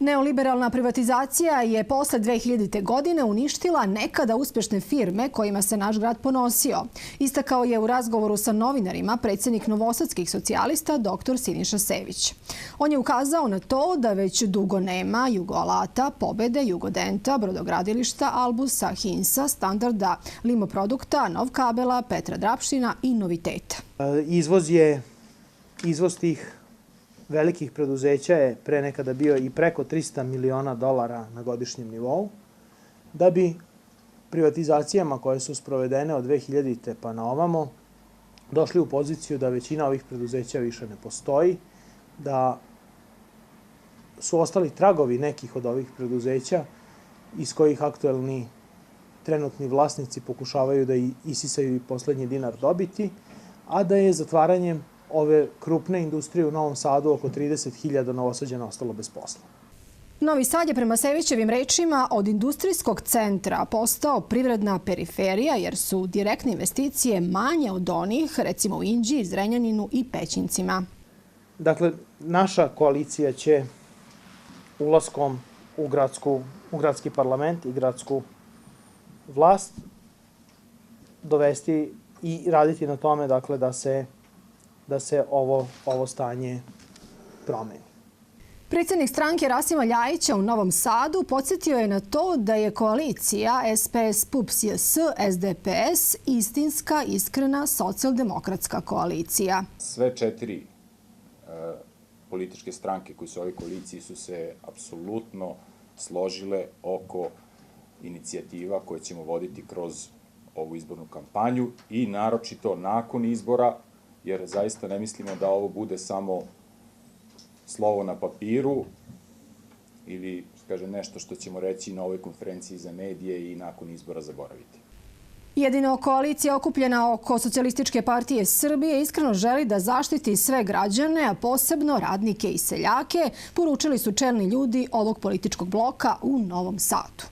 Neoliberalna privatizacija je posle 2000. godine uništila nekada uspešne firme kojima se naš grad ponosio. Istakao je u razgovoru sa novinarima predsjednik novosadskih socijalista dr. Siniša Sević. On je ukazao na to da već dugo nema Jugoalata, Pobede, Jugodenta, Brodogradilišta, Albusa, Hinsa, Standarda, Limoprodukta, Novkabela, Petra Drapština i Noviteta. Izvoz tih velikih preduzeća je pre nekada bio i preko $300 miliona na godišnjem nivou, da bi privatizacijama koje su sprovedene od 2000. pa na ovamo došli u poziciju da većina ovih preduzeća više ne postoji, da su ostali tragovi nekih od ovih preduzeća iz kojih aktuelni trenutni vlasnici pokušavaju da isisaju i poslednji dinar dobiti, a da je zatvaranjem ove krupne industrije u Novom Sadu oko 30.000 Novosađana ostalo bez posla. Novi Sad je prema Sevićevim rečima od industrijskog centra postao privredna periferija jer su direktne investicije manje od onih, recimo u Inđiji, Zrenjaninu i Pećincima. Dakle, naša koalicija će ulaskom u gradski parlament i gradsku vlast dovesti i raditi na tome da se ovo stanje promeni. Predsjednik stranke Rasima Ljajića u Novom Sadu podsjetio je na to da je koalicija SPS-PUPS-JS-SDP-S istinska, iskrena socijaldemokratska koalicija. Sve četiri političke stranke koje su u ovoj koaliciji su se apsolutno složile oko inicijativa koje ćemo voditi kroz ovu izbornu kampanju i naročito nakon izbora, jer zaista ne mislimo da ovo bude samo slovo na papiru ili nešto što ćemo reći na ovoj konferenciji za medije i nakon izbora zaboraviti. Jedino koalicija okupljena oko Socijalističke partije Srbije iskreno želi da zaštiti sve građane, a posebno radnike i seljake, poručili su čelni ljudi ovog političkog bloka u Novom Sadu.